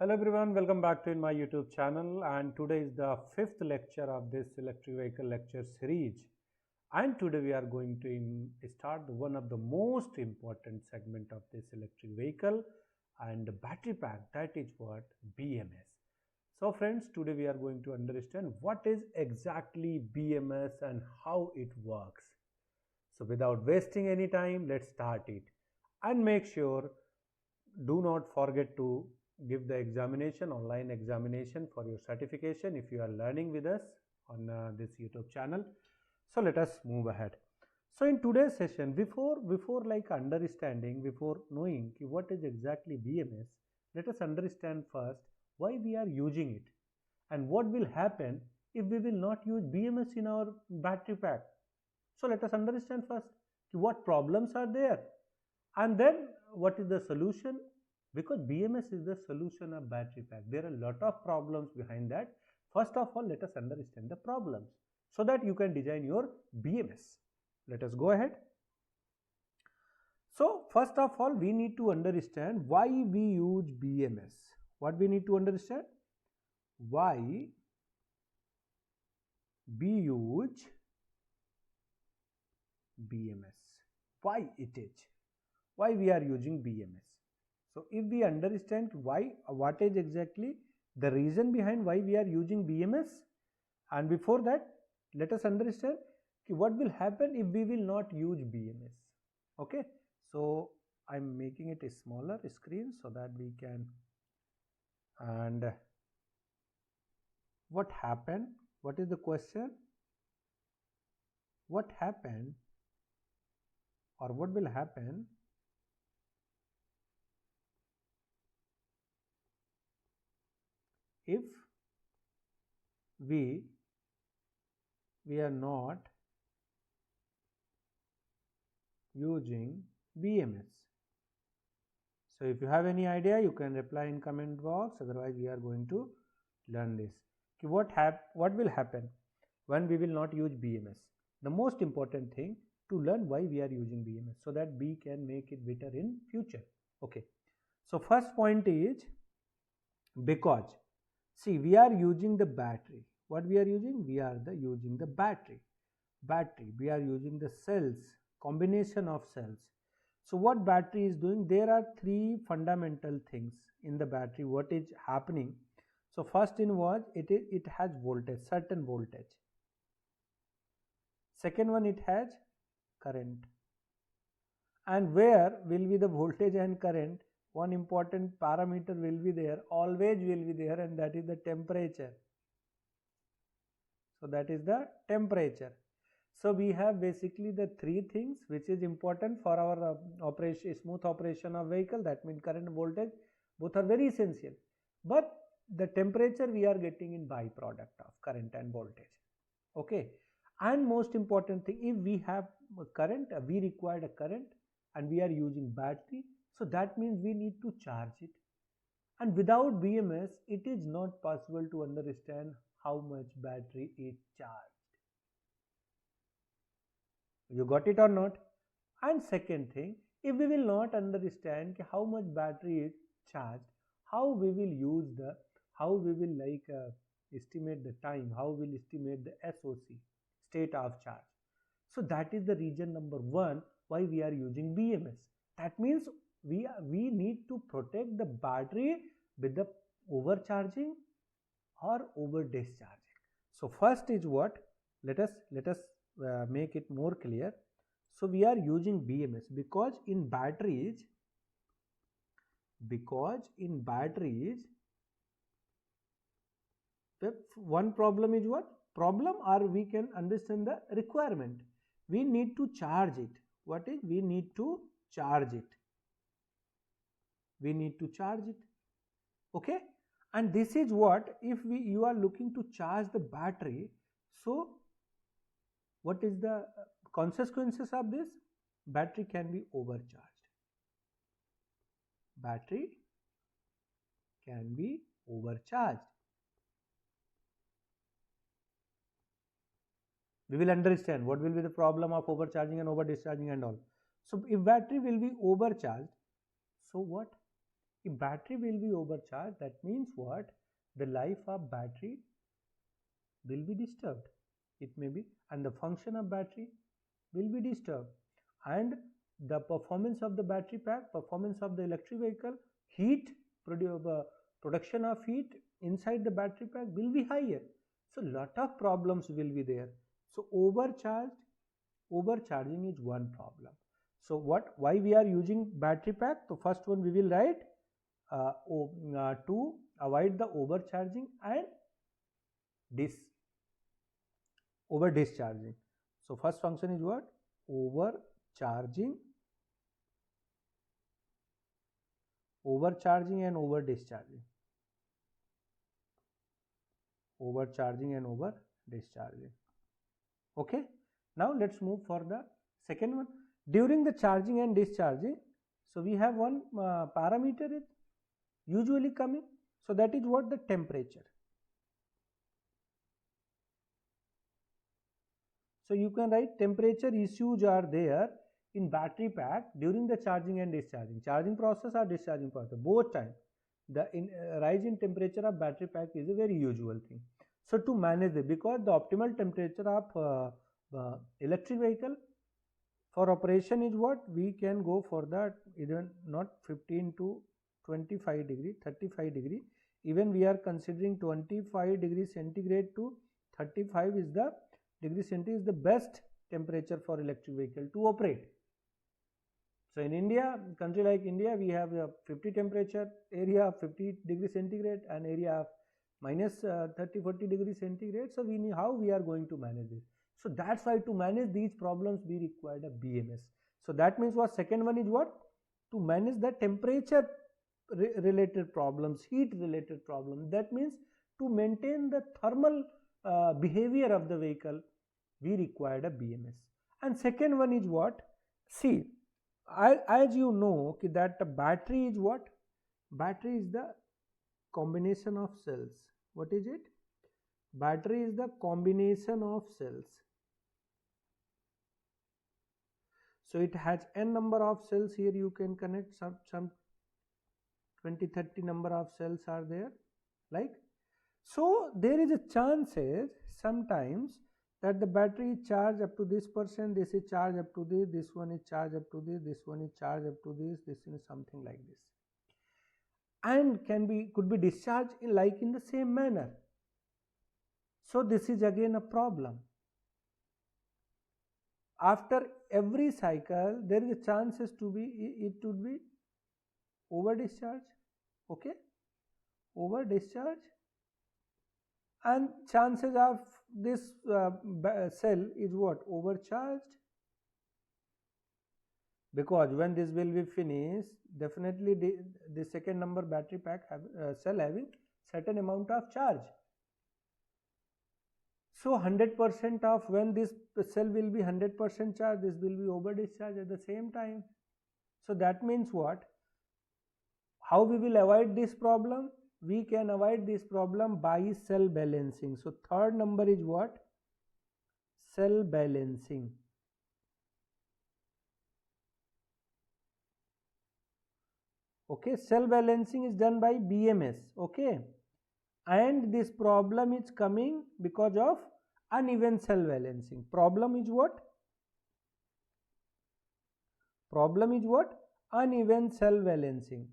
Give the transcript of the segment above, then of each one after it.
Hello everyone, welcome back to my YouTube channel, and today is the fifth lecture of this electric vehicle lecture series. And today we are going to start one of the most important segment of this electric vehicle and the battery pack, that is what BMS. So friends, today we are going to understand what is exactly BMS and how it works. So without wasting any time, let's start it, and make sure do not forget to give the examination, online examination for your certification if you are learning with us on this YouTube channel. So let us move ahead. So in today's session, before like understanding, before knowing what is exactly BMS, let us understand first why we are using it and what will happen if we will not use BMS in our battery pack. So let us understand first what problems are there, and then what is the solution, because BMS is the solution of battery pack. There are a lot of problems behind that. First of all, let us understand the problems so that you can design your BMS. Let us go ahead. So first of all, we need to understand why we use BMS. What we need to understand? Why we use BMS. Why it is? Why we are using BMS? So if we understand why, what is exactly the reason behind why we are using BMS, and before that let us understand what will happen if we will not use BMS. Okay, so I'm making it a smaller screen so that we can, and what happened, what is the question, what happened or what will happen if we are not using BMS. So if you have any idea, you can reply in comment box. Otherwise, we are going to learn this. What will happen when we will not use BMS? The most important thing to learn why we are using BMS so that we can make it better in future. Okay. So first point is because see, we are using the battery. What we are using? We are using the battery. We are using the cells, combination of cells. So what battery is doing? There are three fundamental things in the battery. What is happening? So first in was it has voltage, certain voltage. Second one, it has current. And where will be the voltage and current? One important parameter will be there, always will be there, and that is the temperature. So that is the temperature. So we have basically the three things which is important for our smooth operation of vehicle. That means current and voltage, both are very essential. But the temperature we are getting in byproduct of current and voltage. Okay. And most important thing, if we have current, we require a current and we are using battery. So that means we need to charge it. And without BMS, it is not possible to understand how much battery is charged. You got it or not? And second thing, if we will not understand how much battery is charged, how we will use how we will estimate the time, how we will estimate the SOC, state of charge. So that is the reason number one why we are using BMS. That means we need to protect the battery with the overcharging or over discharging. So first is what? Let us make it more clear. So we are using BMS because in batteries, the one problem is what? Problem, or we can understand the requirement. We need to charge it. What is? We need to charge it. We need to charge it. Okay. And this is what, if you are looking to charge the battery, so what is the consequences of this? Battery can be overcharged. Battery can be overcharged. We will understand what will be the problem of overcharging and over discharging and all. So if battery will be overcharged, so what? If battery will be overcharged, that means what? The life of battery will be disturbed. It may be, and the function of battery will be disturbed, and the performance of the battery pack, performance of the electric vehicle, heat production of heat inside the battery pack will be higher. So lot of problems will be there. So overcharging is one problem. So why we are using battery pack? So first one we will write to avoid the overcharging and over discharging. So first function is what? Overcharging and over discharging. Overcharging and over discharging. Okay, now let's move for the second one. During the charging and discharging, so we have one parameter is usually coming, so that is what? The temperature. So you can write temperature issues are there in battery pack during the charging and discharging, charging process or discharging process, both time. The rise in temperature of battery pack is a very usual thing. So to manage it, because the optimal temperature of electric vehicle for operation is what? We can go for that, even not 15 to 25 degree, 35 degree. Even we are considering 25 degrees centigrade to 35 is the degree centigrade is the best temperature for electric vehicle to operate. So in India, country like India, we have a 50 temperature area of 50 degrees centigrade and area of minus 30-40 degrees centigrade. So we know how we are going to manage this. So that's why to manage these problems we required a BMS. So that means what? Second one is what? To manage the temperature related problems, heat related problems. That means to maintain the thermal behavior of the vehicle, we required a BMS. And second one is what? See, as you know that the battery is what? Battery is the combination of cells. What is it? Battery is the combination of cells. So it has n number of cells. Here you can connect some 20-30 number of cells are there, like. So there is a chances sometimes that the battery is charged up to this percent, this is charged up to this one is charged up to this one is charged up to this is something like this, and could be discharged in the same manner. So this is again a problem. After every cycle there is a chances to be it would be over discharge. Okay, over discharge, and chances of this cell is what? Overcharged, because when this will be finished, definitely the second number battery pack cell having certain amount of charge. So 100% of when this cell will be 100% charged, this will be over discharged at the same time. So that means what? How we will avoid this problem? We can avoid this problem by cell balancing. So third number is what? Cell balancing. Okay, cell balancing is done by BMS. Okay, and this problem is coming because of uneven cell balancing. Problem is what? Problem is what? Uneven cell balancing.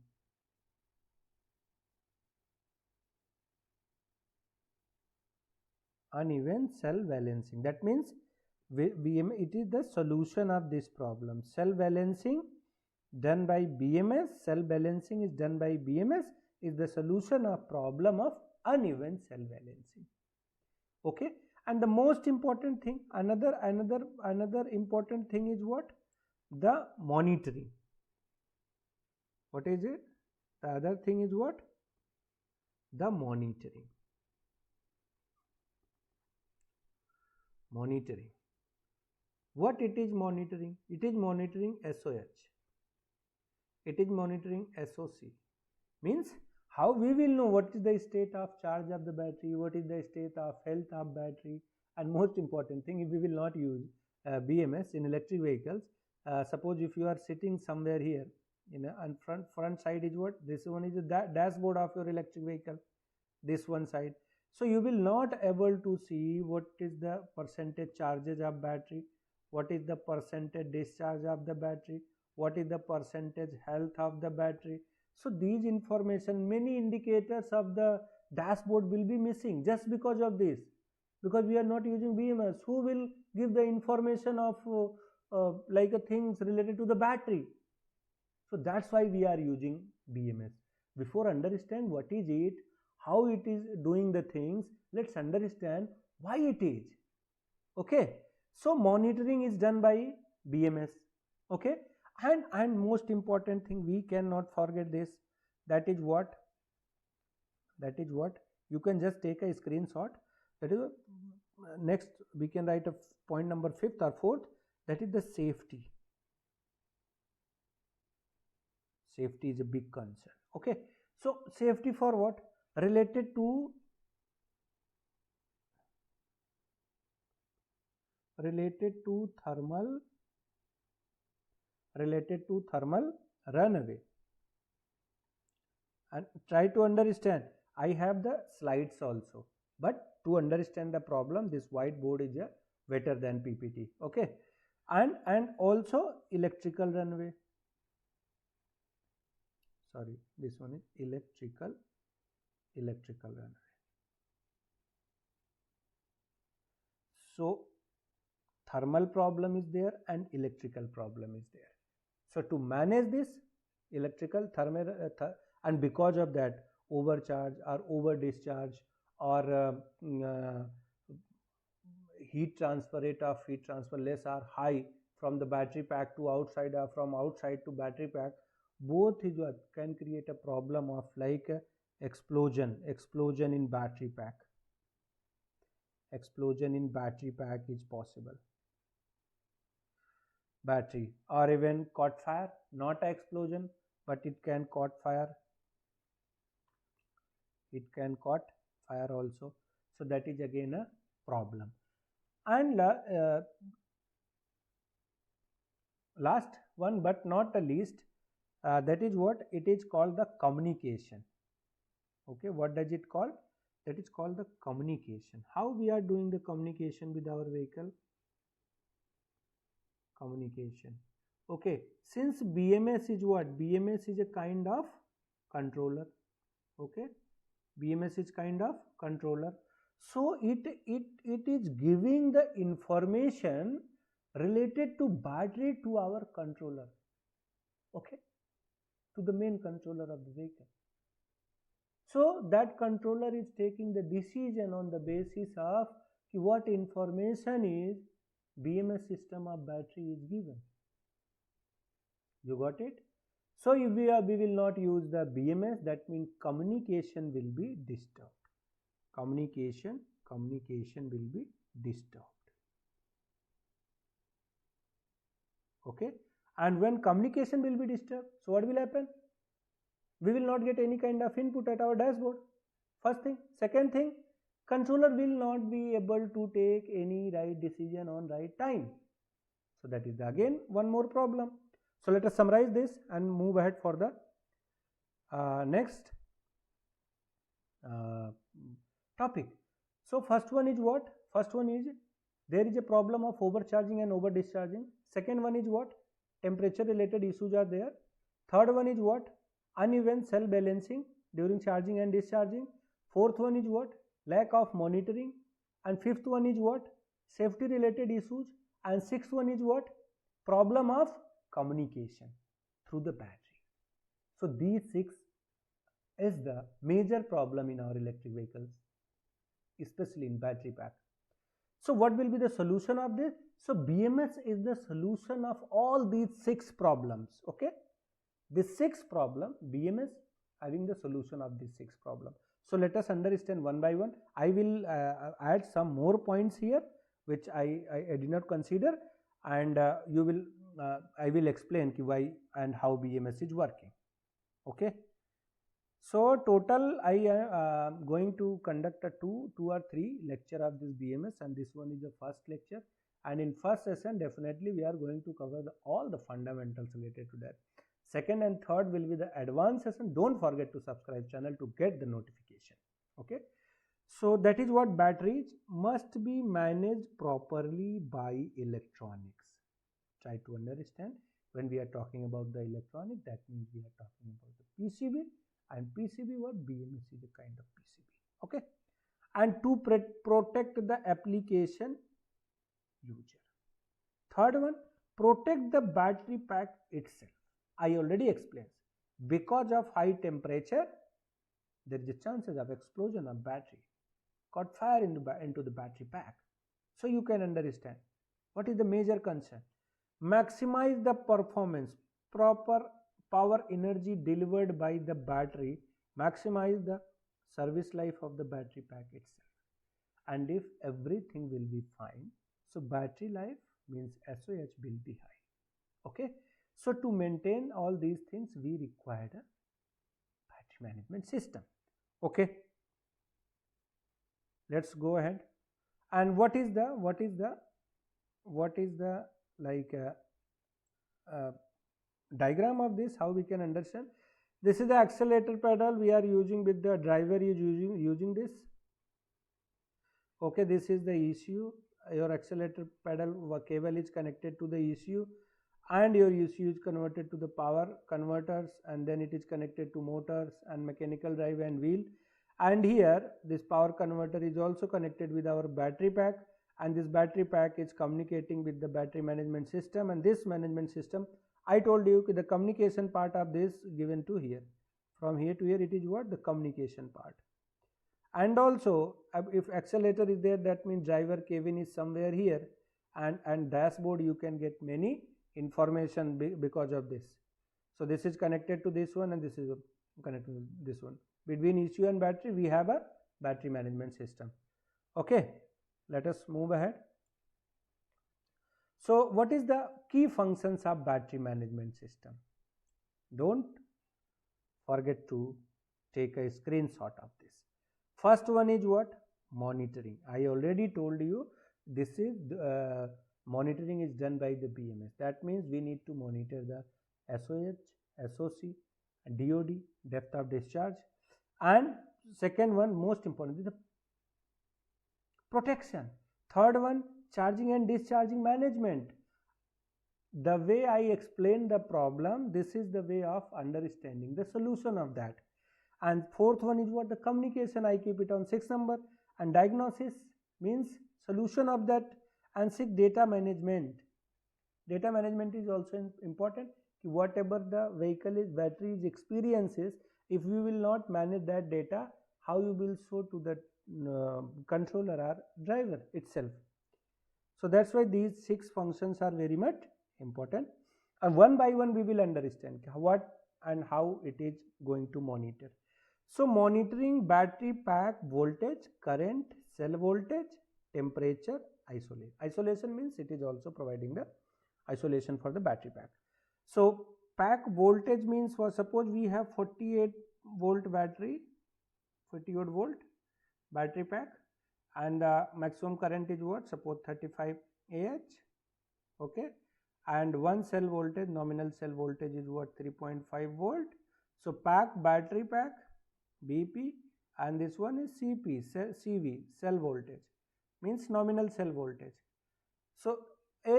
Uneven cell balancing. That means it is the solution of this problem. Cell balancing done by BMS, cell balancing is done by BMS, is the solution of problem of uneven cell balancing. Okay, and the most important thing, another important thing is what? The monitoring. What is it? The other thing is what? The monitoring. Monitoring. What it is monitoring? It is monitoring SOH. It is monitoring SOC. Means how we will know what is the state of charge of the battery, what is the state of health of battery, and most important thing, if we will not use BMS in electric vehicles, suppose if you are sitting somewhere here And front side is what? This one is the dashboard of your electric vehicle, this one side. So you will not able to see what is the percentage charges of battery, what is the percentage discharge of the battery, what is the percentage health of the battery. So these information, many indicators of the dashboard will be missing just because of this, because we are not using BMS. Who will give the information of things related to the battery? So that's why we are using BMS. Before understand what is it, how it is doing the things, let's understand why it is. Okay, so monitoring is done by BMS. Okay, and most important thing, we cannot forget this. That is what you can just take a screenshot. That is next we can write a point number 5th or 4th, that is the safety. Safety is a big concern. Okay, so safety for what? Related to thermal runaway. And try to understand, I have the slides also, but to understand the problem, this whiteboard is better than PPT. Okay, and also electrical runaway. Sorry, this one is electrical runaway. So thermal problem is there and electrical problem is there. So to manage this electrical thermal and because of that overcharge or over discharge or heat transfer rate of heat transfer less or high from the battery pack to outside or from outside to battery pack, both is what can create a problem of like explosion in battery pack. Explosion in battery pack is possible. Battery or even caught fire, not an explosion, but it can caught fire. It can caught fire also. So that is again a problem. And last one but not the least, that is what it is called, the communication. Okay, what does it call? That is called the communication. How we are doing the communication with our vehicle? Communication. Okay, since BMS is what? BMS is a kind of controller. Okay, BMS is kind of controller. So it is giving the information related to battery to our controller. Okay, to the main controller of the vehicle. So that controller is taking the decision on the basis of what information is BMS system of battery is given. You got it? So if we will not use the BMS, that means communication will be disturbed. Communication will be disturbed. Okay, and when communication will be disturbed, so what will happen? We will not get any kind of input at our dashboard. First thing. Second thing, controller will not be able to take any right decision on right time. So that is again one more problem. So let us summarize this and move ahead for the next topic. So first one is what? First one is there is a problem of overcharging and over discharging. Second one is what? Temperature related issues are there. Third one is what? Uneven cell balancing during charging and discharging. Fourth one is what? Lack of monitoring. And fifth one is what? Safety related issues. And sixth one is what? Problem of communication through the battery. So these 6 is the major problem in our electric vehicles, especially in battery pack. So what will be the solution of this? So BMS is the solution of all these 6 problems. Okay, this 6 problem, BMS having the solution of these 6 problems. So let us understand one by one. I will add some more points here which I did not consider, and you will I will explain why and how BMS is working. Okay, so total I am going to conduct a two or three lecture of this BMS, and this one is the first lecture, and in first session definitely we are going to cover all the fundamentals related to that. Second and third will be the advanced session. Don't forget to subscribe channel to get the notification. Okay. So that is what batteries must be managed properly by electronics. Try to understand. When we are talking about the electronic, that means we are talking about the PCB, and PCB what? BMS is a kind of PCB. Okay. And to protect the application user. Third one, protect the battery pack itself. I already explained. Because of high temperature, there is a chances of explosion of battery, caught fire into the battery pack. So you can understand what is the major concern. Maximize the performance, proper power energy delivered by the battery, maximize the service life of the battery pack itself. And if everything will be fine, so battery life means SOH will be high. Okay. So to maintain all these things, we require a battery management system. Okay. Let's go ahead. And what is the diagram of this? How we can understand? This is the accelerator pedal we are using, with the driver is using this. Okay, this is the ECU. Your accelerator pedal cable is connected to the ECU, and your ECU is converted to the power converters, and then it is connected to motors and mechanical drive and wheel. And here this power converter is also connected with our battery pack, and this battery pack is communicating with the battery management system. And this management system, I told you the communication part of this given to here. From here to here, it is what? The communication part. And also if accelerator is there, that means driver cabin is somewhere here, and dashboard you can get many information because of this. So this is connected to this one, and this is connected to this one. Between ECU and battery, we have a battery management system. Okay, let us move ahead. So what is the key functions of battery management system? Don't forget to take a screenshot of this. First one is what? Monitoring. I already told you this is monitoring is done by the BMS. That means we need to monitor the SOH, SOC, DOD, depth of discharge. And second one, most important, is the protection. Third one, charging and discharging management. The way I explained the problem, this is the way of understanding the solution of that. And fourth one is what? The communication. I keep it on 6 number. And diagnosis means solution of that. And 6, data management. Data management is also important. Whatever the vehicle is, battery is experiences, if we will not manage that data, how you will show to the controller or driver itself. So that's why these 6 functions are very much important, and one by one we will understand what and how it is going to monitor. So monitoring battery pack voltage, current, cell voltage, temperature, isolation. Isolation means it is also providing the isolation for the battery pack. So pack voltage means, for suppose we have 48 volt battery, 48 volt battery pack, and maximum current is what? Suppose 35 Ah. Okay, and one cell voltage, nominal cell voltage is what? 3.5 volt. So pack, battery pack, BP, and this one is CP, CV, cell voltage, means nominal cell voltage. So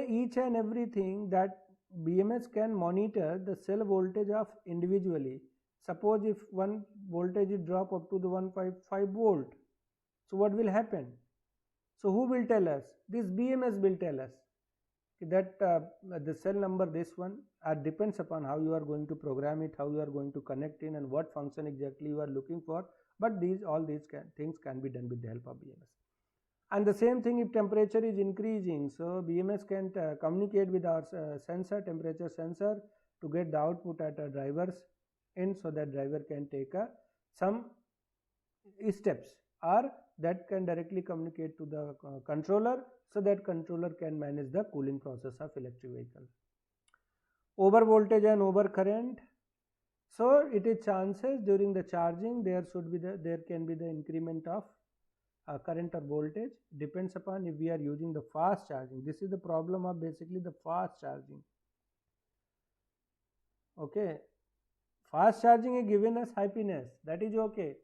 each and everything that BMS can monitor the cell voltage of individually. Suppose if one voltage is drop up to the 1.5 volt, so what will happen? So who will tell us? This BMS will tell us that the cell number, this one, depends upon how you are going to program it, how you are going to connect in, and what function exactly you are looking for. But all these things can be done with the help of BMS. And the same thing if temperature is increasing, so BMS can communicate with our sensor, temperature sensor, to get the output at a driver's end, so that driver can take some steps, or that can directly communicate to the controller, so that controller can manage the cooling process of electric vehicle. Over voltage and over current. So it is chances during the charging there can be the increment of current or voltage, depends upon if we are using the fast charging. This is the problem of basically the fast charging. Okay, fast charging is given us happiness, that is okay.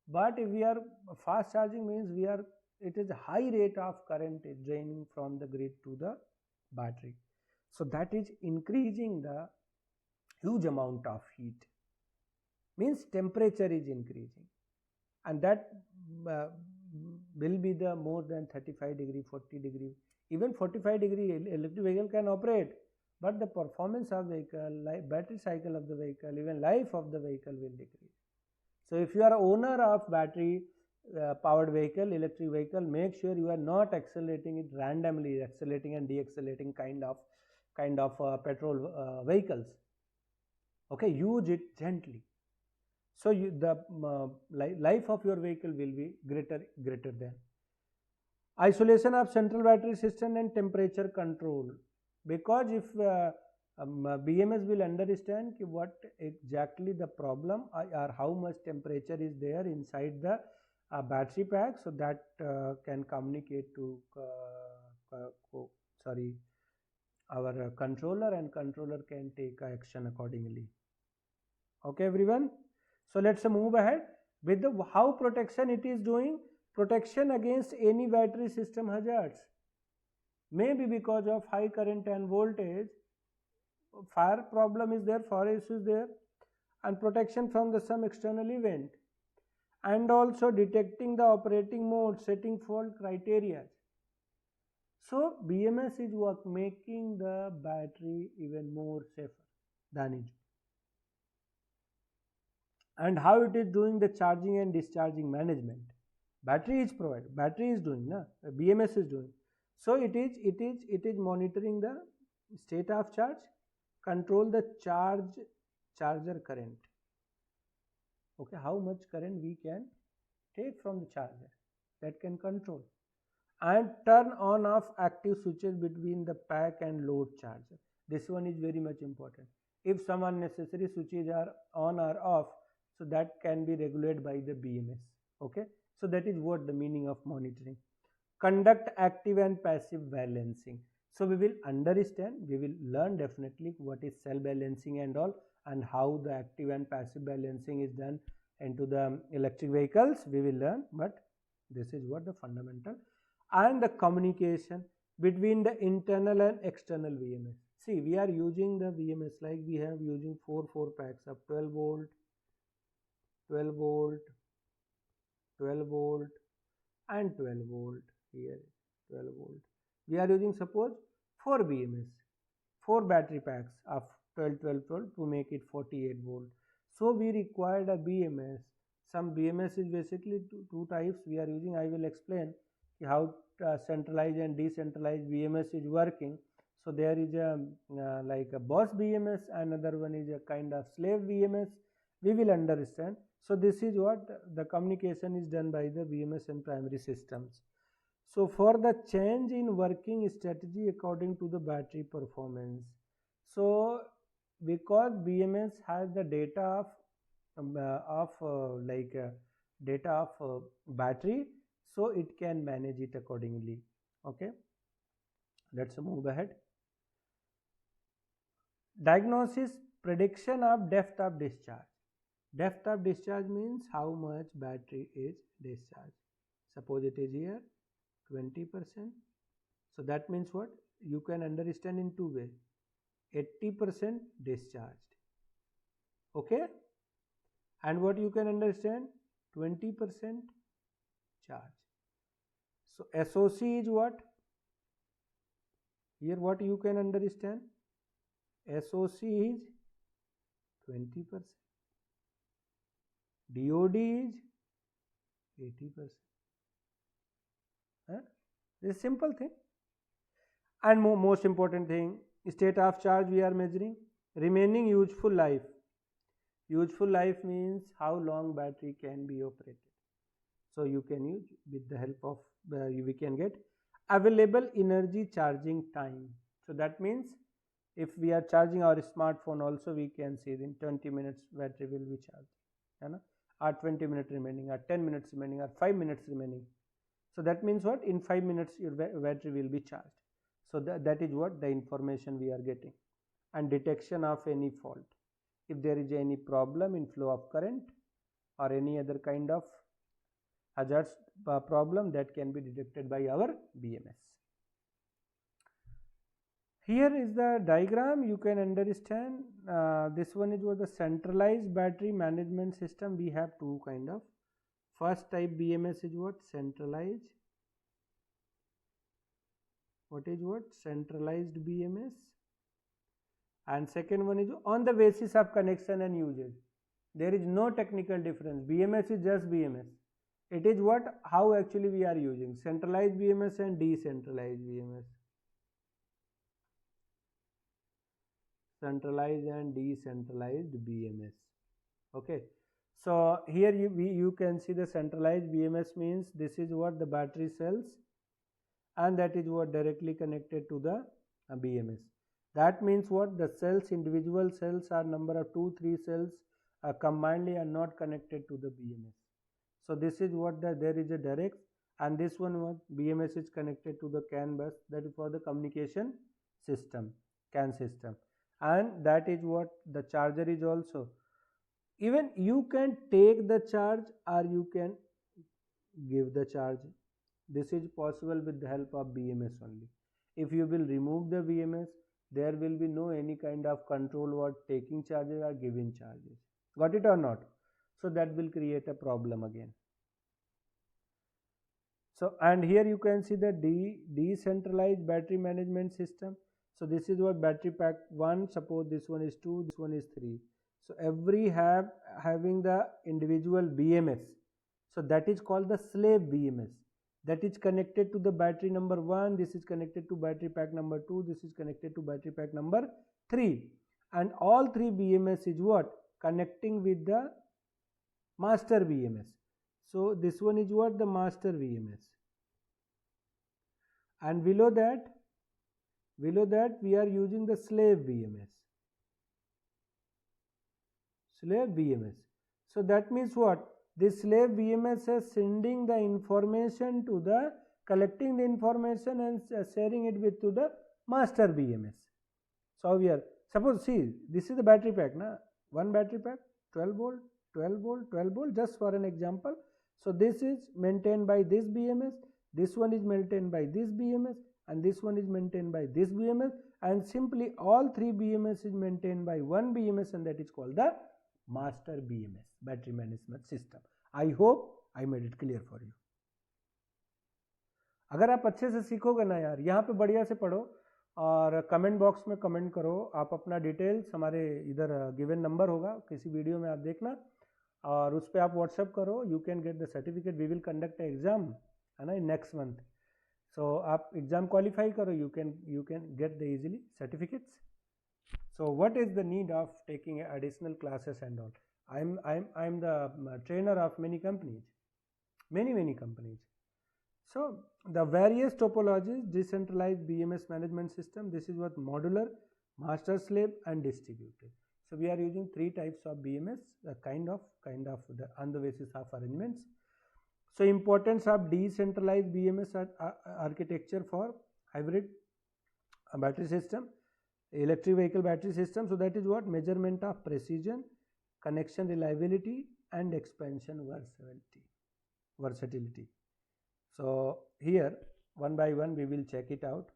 But if we are fast charging means we are, it is a high rate of current is draining from the grid to the battery. So that is increasing the huge amount of heat, means temperature is increasing, and that uh, will be the more than 35 degree, 40 degree, even 45 degree electric vehicle can operate, but the performance of vehicle, battery cycle of the vehicle, even life of the vehicle will decrease. So if you are owner of battery powered vehicle, electric vehicle, make sure you are not accelerating it randomly, accelerating and deaccelerating kind of petrol vehicles. Okay, use it gently. So the life of your vehicle will be greater than. Isolation of central battery system and temperature control, because if BMS will understand what exactly the problem or how much temperature is there inside the battery pack, so that can communicate to sorry, our controller, and controller can take action accordingly. Okay everyone, so let's move ahead with the how protection it is doing. Protection against any battery system hazards, maybe because of high current and voltage, fire problem is there, fire issue is there, and protection from the some external event, and also detecting the operating mode, setting fault criteria. So BMS is work making the battery even more safer than it. And how it is doing the charging and discharging management. Battery is provided, battery is doing, na? BMS is doing. So it is monitoring the state of charge, control the charger current. Okay, how much current we can take from the charger, that can control, and turn on off active switches between the pack and load charger. This one is very much important. If some unnecessary switches are on or off, so that can be regulated by the BMS. Okay, so that is what the meaning of monitoring. Conduct active and passive balancing. So we will understand, we will learn definitely what is cell balancing and all, and how the active and passive balancing is done into the electric vehicles, we will learn, but this is what the fundamental. And the communication between the internal and external VMS. See, we are using the VMS, like we have using four packs of 12 volt, 12 volt, 12 volt, and 12 volt. Here 12 volt. We are using, suppose, 4 BMS, 4 battery packs of 12, 12, 12 to make it 48 volt. So we required a BMS. Some BMS is basically two types we are using. I will explain how centralized and decentralized BMS is working. So there is a like a boss BMS, another one is a kind of slave BMS. We will understand. So this is what the communication is done by the BMS and primary systems. So for the change in working strategy according to the battery performance. So because BMS has the data of data of battery, so it can manage it accordingly. Okay, let's move ahead. Diagnosis, prediction of depth of discharge. Depth of discharge means how much battery is discharged. Suppose it is here 20%. So that means what? You can understand in two ways. 80% discharged. Okay? And what you can understand? 20% charge. So SOC is what? Here what you can understand? SOC is 20%. DOD is 80%. This is simple thing. And most important thing, state of charge we are measuring. Remaining useful life. Useful life means how long battery can be operated. So you can use with the help of we can get available energy charging time. So that means if we are charging our smartphone also, we can see in 20 minutes battery will be charged, or 20 minutes remaining, or 10 minutes remaining, or 5 minutes remaining. So that means what? In 5 minutes your battery will be charged. So that is what the information we are getting. And detection of any fault. if there is any problem in flow of current or any other kind of hazards problem that can be detected by our BMS. Here is the diagram, you can understand. This one is what the centralized battery management system. We have two kind of. First type BMS is what? Centralized. What is what? Centralized BMS. And second one is on the basis of connection and usage. There is no technical difference. BMS is just BMS. It is what? How actually we are using. Centralized BMS and decentralized BMS. Centralized and decentralized BMS. Okay. So here you can see the centralized BMS means this is what the battery cells, and that is what directly connected to the BMS. That means what? The cells, individual cells are number of 2-3 cells combinedly are not connected to the BMS. So this is what there is a direct, and this one what? BMS is connected to the CAN bus, that is for the communication system, CAN system. And that is what the charger is also. Even you can take the charge or you can give the charge. This is possible with the help of BMS only. If you will remove the BMS, there will be no any kind of control what taking charges or giving charges. Got it or not? So that will create a problem again. So, and here you can see the decentralized battery management system. So this is what battery pack 1, suppose this one is 2, this one is 3. So every having the individual BMS. So that is called the slave BMS. That is connected to the battery number 1, this is connected to battery pack number 2, this is connected to battery pack number 3. And all 3 BMS is what? Connecting with the master BMS. So this one is what? The master BMS. And below that we are using the slave BMS. Slave BMS. So that means what? This slave BMS is sending the information to the, collecting the information and sharing it with to the master BMS. So we are, suppose see, this is the battery pack, na? One battery pack, 12 volt, 12 volt, 12 volt, just for an example. So this is maintained by this BMS, this one is maintained by this BMS, and this one is maintained by this BMS, and simply all 3 BMS is maintained by one BMS, and that is called the master BMS, battery management system. I hope I made it clear for you. अगर आप अच्छे से सीखोगे ना यार, यहाँ पे बढ़िया से पढ़ो और कमेंट बॉक्स में कमेंट करो, आप अपना डिटेल्स हमारे इधर गिवन नंबर होगा किसी वीडियो में आप देखना, और उस पर आप व्हाट्सएप करो. You can get the certificate. We will conduct exam है ना नेक्स्ट मंथ. सो आप एग्जाम क्वालिफाई करो, you can get the easily certificates. So what is the need of taking additional classes and all? I'm the trainer of many companies, many companies. So the various topologies, decentralized BMS management system. This is what modular, master slave, and distributed. So we are using 3 types of BMS, kind of the on the basis of arrangements. So importance of decentralized BMS architecture for hybrid battery system, electric vehicle battery system. So that is what? Measurement of precision, connection reliability, and expansion versatility. So here one by one we will check it out.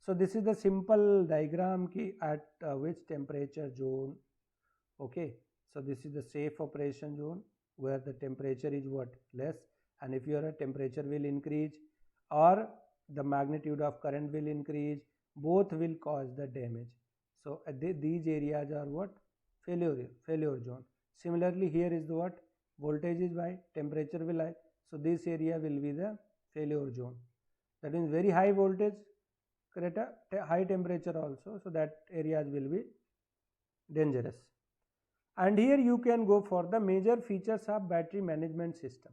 So this is the simple diagram ki at which temperature zone. Okay, so this is the safe operation zone where the temperature is what? Less, and if your temperature will increase or the magnitude of current will increase, both will cause the damage. So these areas are what? Failure zone. Similarly here is the what? Voltage is high, temperature will high, so this area will be the failure zone. That means very high voltage, correct, high temperature also, so that areas will be dangerous. And here you can go for the major features of battery management system.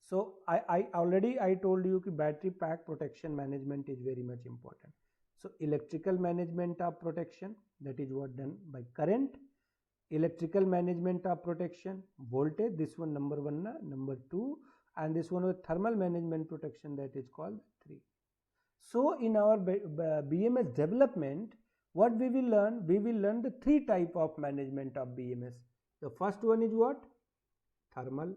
So I already told you that battery pack protection management is very much important. So electrical management of protection, that is what done by current. Electrical management of protection, voltage, this one number 1, number 2, and this one with thermal management protection, that is called 3. So in our BMS development, What we will learn? We will learn the three type of management of BMS. The first one is what? Thermal.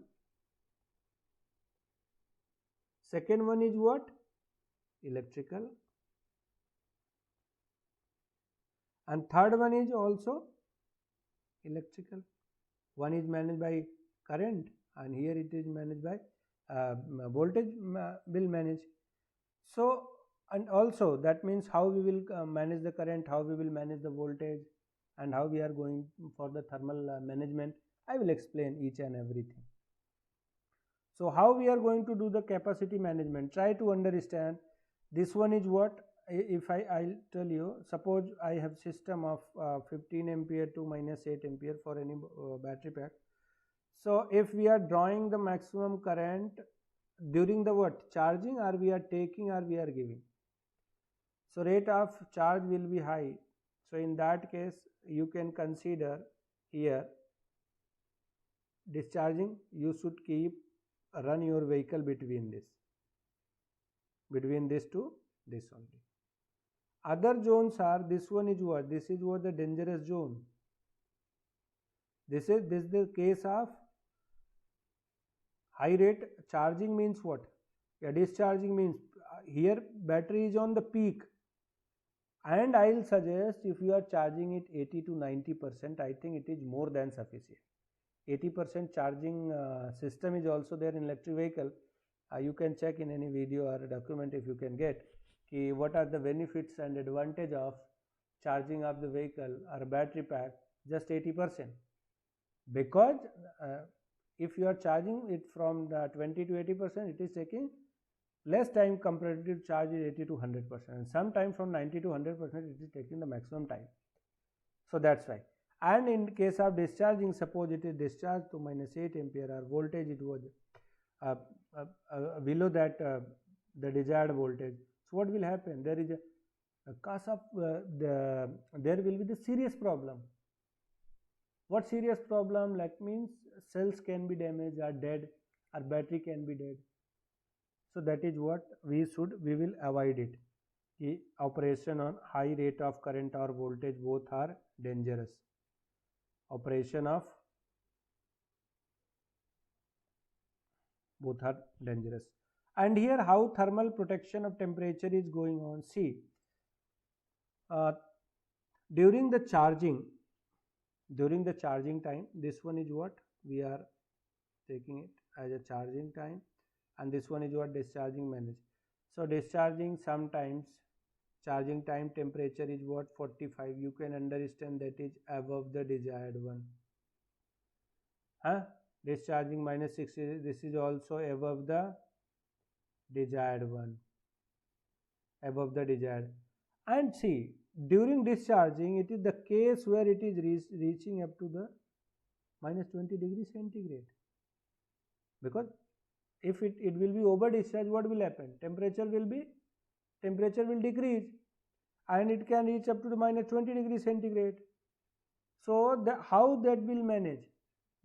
Second one is what? Electrical. And third one is also electrical. One is managed by current, and here it is managed by voltage will manage. So, and also that means how we will manage the current, how we will manage the voltage, and how we are going for the thermal management. I will explain each and everything. So how we are going to do the capacity management? Try to understand. This one is what? If I'll tell you, suppose I have system of 15 ampere to minus 8 ampere for any battery pack. So if we are drawing the maximum current during the what? Charging, or we are taking, or we are giving. So rate of charge will be high. So in that case, you can consider here discharging. You should keep run your vehicle between this to this only. Other zones are, this one is what? This is what the dangerous zone. This is the case of high rate charging means what? Yeah, discharging means here battery is on the peak, and I will suggest if you are charging it 80 to 90%, I think it is more than sufficient. 80% charging system is also there in electric vehicle. You can check in any video or document if you can get what are the benefits and advantage of charging of the vehicle or battery pack just 80%. Because if you are charging it from the 20 to 80%, it is taking less time compared to charge it 80 to 100%, and sometimes from 90 to 100% it is taking the maximum time. So that's why. And in case of discharging, suppose it is discharged to minus 8 ampere, or voltage it was below that the desired voltage. So what will happen? There is a cause of there will be the serious problem. What serious problem? Like means cells can be damaged or dead, or battery can be dead. So that is what we will avoid it. The operation on high rate of current or voltage both are dangerous. Operation of both are dangerous. And here how thermal protection of temperature is going on. See, during the charging time, this one is what we are taking it as a charging time, and this one is what discharging manage. So discharging, sometimes charging time temperature is what 45. You can understand that is above the desired one. Discharging minus 60, this is also above the desired one, above the desired. And see, during discharging, it is the case where it is reaching up to the minus 20 degrees centigrade. Because if it will be over discharge, what will happen? Temperature will decrease, and it can reach up to the minus 20 degrees centigrade. So how that will manage?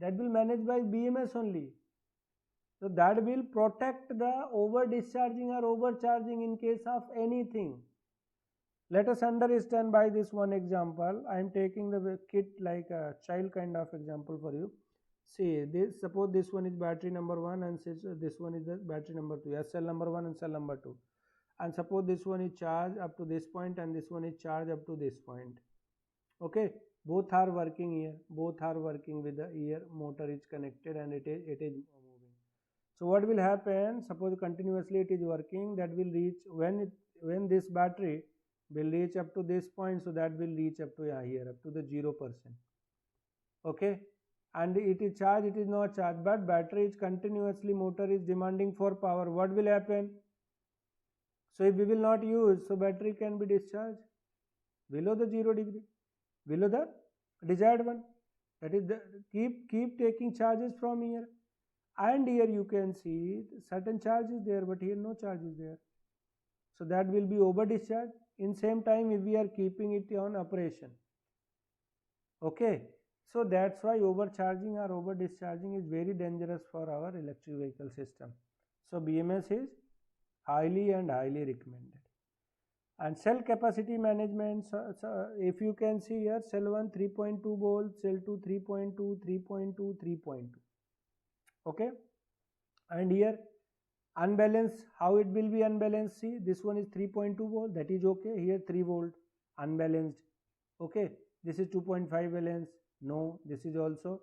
That will manage by BMS only. So that will protect the over discharging or overcharging in case of anything. Let us understand by this one example. I am taking the kit like a child kind of example for you. See, suppose this one is battery number 1, and this one is the battery number 2, cell number 1 and cell number 2. And suppose this one is charged up to this point, and this one is charged up to this point. Okay, both are working here, both are working with the ear motor is connected, and it is moving. So what will happen? Suppose continuously it is working, that will reach when this battery will reach up to this point, so that will reach up to here, up to the 0%. Okay, and it is charged, it is not charged, but battery is continuously, motor is demanding for power. What will happen? So if we will not use, so battery can be discharged below the 0 degree, below the desired one. That is keep taking charges from here, and here you can see certain charge is there, but here no charge is there. So that will be over discharge. In same time, if we are keeping it on operation. Okay, so that's why overcharging or over discharging is very dangerous for our electric vehicle system. So BMS is highly recommended. And cell capacity management, so if you can see here, cell 1 3.2 volts, cell 2 3.2, 3.2, 3.2. Okay, and here unbalanced, how it will be unbalanced? See, this one is 3.2 volt, that is okay. Here 3 volt unbalanced. Okay, this is 2.5 balance, no, this is also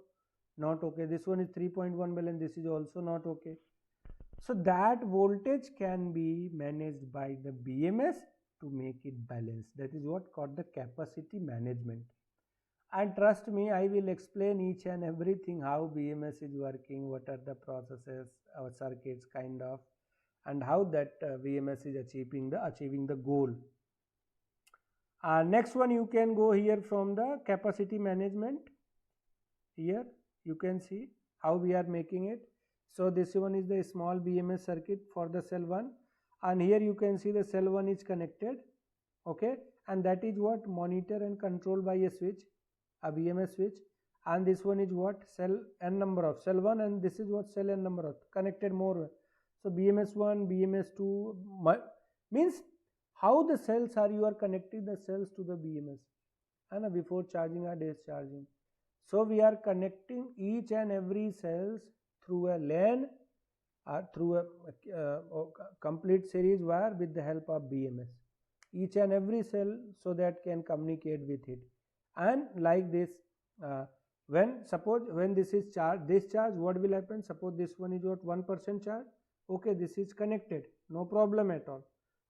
not okay. This one is 3.1 balance, this is also not okay. So that voltage can be managed by the BMS to make it balanced. That is what called the capacity management. And trust me, I will explain each and everything, how BMS is working, what are the processes, our circuits kind of, and how that BMS is achieving the goal. Next one, you can go here from the capacity management. Here you can see how we are making it. So this one is the small BMS circuit for the cell 1, and here you can see the cell 1 is connected. Okay, and that is what monitor and control by a switch, a BMS switch. And this one is what, cell n number of cell 1, and this is what, cell n number of connected more. So BMS 1, BMS 2 means how the cells are, you are connecting the cells to the BMS and before charging or discharging. So we are connecting each and every cells through a LAN or through a complete series wire with the help of BMS, each and every cell, so that can communicate with it. And like this, when this is discharge, what will happen? Suppose this one is what, 1% charge. Okay, this is connected, no problem at all.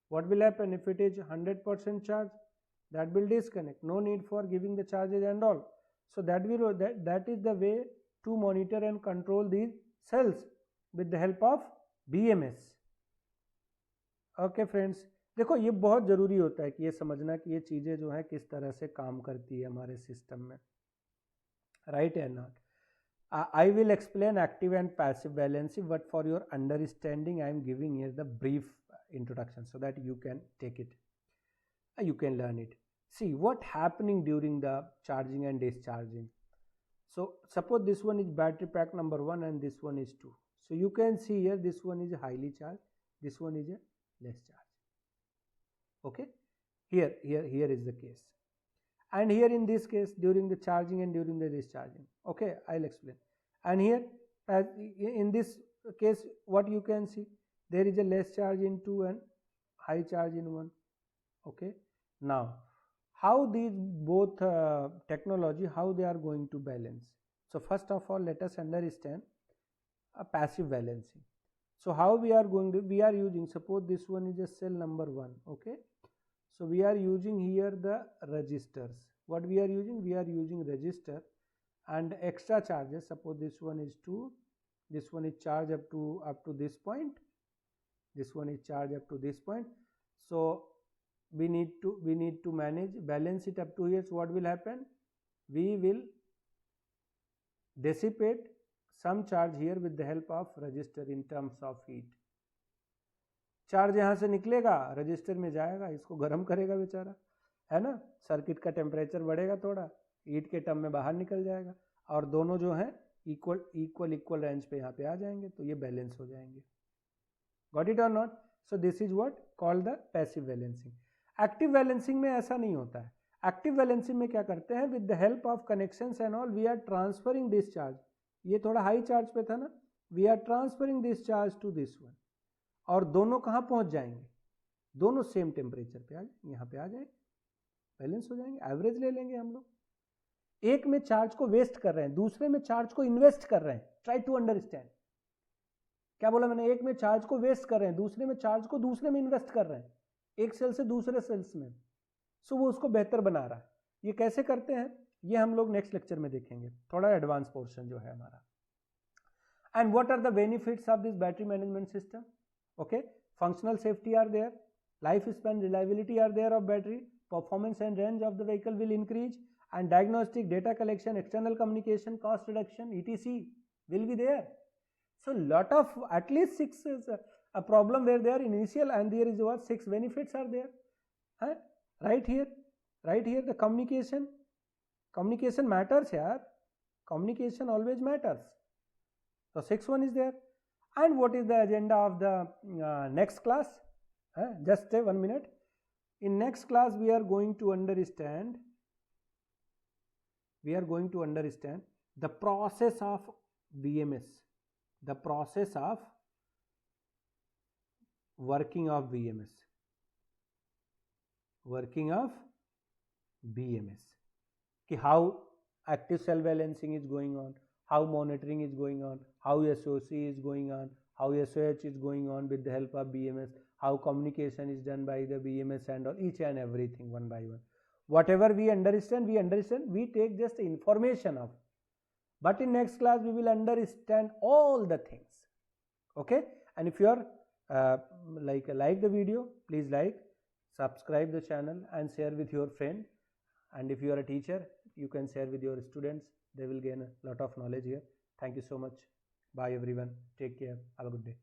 What will happen if it is 100% charge? That will disconnect, no need for giving the charges and all. So that is the way to monitor and control these cells with the help of BMS. Okay friends, देखो ये बहुत ज़रूरी होता है कि ये समझना कि ये चीज़ें जो है किस तरह से काम करती है हमारे सिस्टम में, right and not. I will explain active and passive balancing, but for your understanding I am giving here the brief introduction so that you can take it, you can learn it. See what happening during the charging and discharging. So suppose this one is battery pack number 1 and this one is 2. So you can see here, this one is highly charged, this one is a less charged. Okay, here is the case. And here in this case, during the charging and during the discharging. Okay, I'll explain. And here, as in this case, what you can see, there is a less charge in 2 and high charge in 1. Okay, now how these both technology, how they are going to balance. So first of all, let us understand a passive balancing. So how we are going to, we are using, suppose this one is a cell number 1. Okay, so we are using here the resistors. What we are using? We are using resistor and extra charges. Suppose this one is 2, this one is charged up to this point, this one is charged up to this point. So we need to balance it up to here. So what will happen? We will dissipate some charge here with the help of resistor in terms of heat. Charge यहाँ से निकलेगा, register में जाएगा, इसको गर्म करेगा बेचारा, है ना, सर्किट का टेम्परेचर बढ़ेगा थोड़ा, हीट के टर्म में बाहर निकल जाएगा और दोनों जो है इक्वल रेंज पे यहाँ पे आ जाएंगे, तो ये बैलेंस हो जाएंगे. गॉट इट और not? So this is what called the passive balancing. Active balancing में ऐसा नहीं होता है. एक्टिव बैलेंसिंग में क्या करते हैं, with the help of connections and all we are transferring this charge. ये थोड़ा हाई चार्ज पे था ना, we are transferring this charge to this one, और दोनों कहाँ पहुँच जाएंगे, दोनों सेम टेम्परेचर पे आ जाएंगे, यहाँ पे आ जाएंगे, बैलेंस हो जाएंगे. एवरेज ले लेंगे हम लोग. एक में चार्ज को वेस्ट कर रहे हैं, दूसरे में चार्ज को इन्वेस्ट कर रहे हैं. Try to understand. क्या बोला मैंने? एक में चार्ज को वेस्ट कर रहे हैं, दूसरे में चार्ज को दूसरे में इन्वेस्ट कर रहे हैं, एक सेल से दूसरे सेल्स में. सो वो उसको बेहतर बना रहा है. ये कैसे करते हैं ये हम लोग नेक्स्ट लेक्चर में देखेंगे, थोड़ा एडवांस पोर्शन जो है हमारा. And what are the benefits of this battery management system? Okay, functional safety are there, lifespan reliability are there of battery, performance and range of the vehicle will increase, and diagnostic, data collection, external communication, cost reduction, etc. will be there. So lot of, at least 6 is a problem where there initial, and there is what 6 benefits are there. Right here the communication matters here. Communication always matters. So 6 one is there. And what is the agenda of the next class? Just 1 minute. In next class we are going to understand the process of VMS, the process of working of VMS, how active cell balancing is going on, how monitoring is going on, how SOC is going on, how SOH is going on with the help of BMS, how communication is done by the BMS and all, each and everything one by one. Whatever we understand, we take just the information of. But in next class we will understand all the things. Okay, and if you are like the video, please like, subscribe the channel and share with your friend. And if you are a teacher, you can share with your students. They will gain a lot of knowledge here. Thank you so much. Bye everyone. Take care. Have a good day.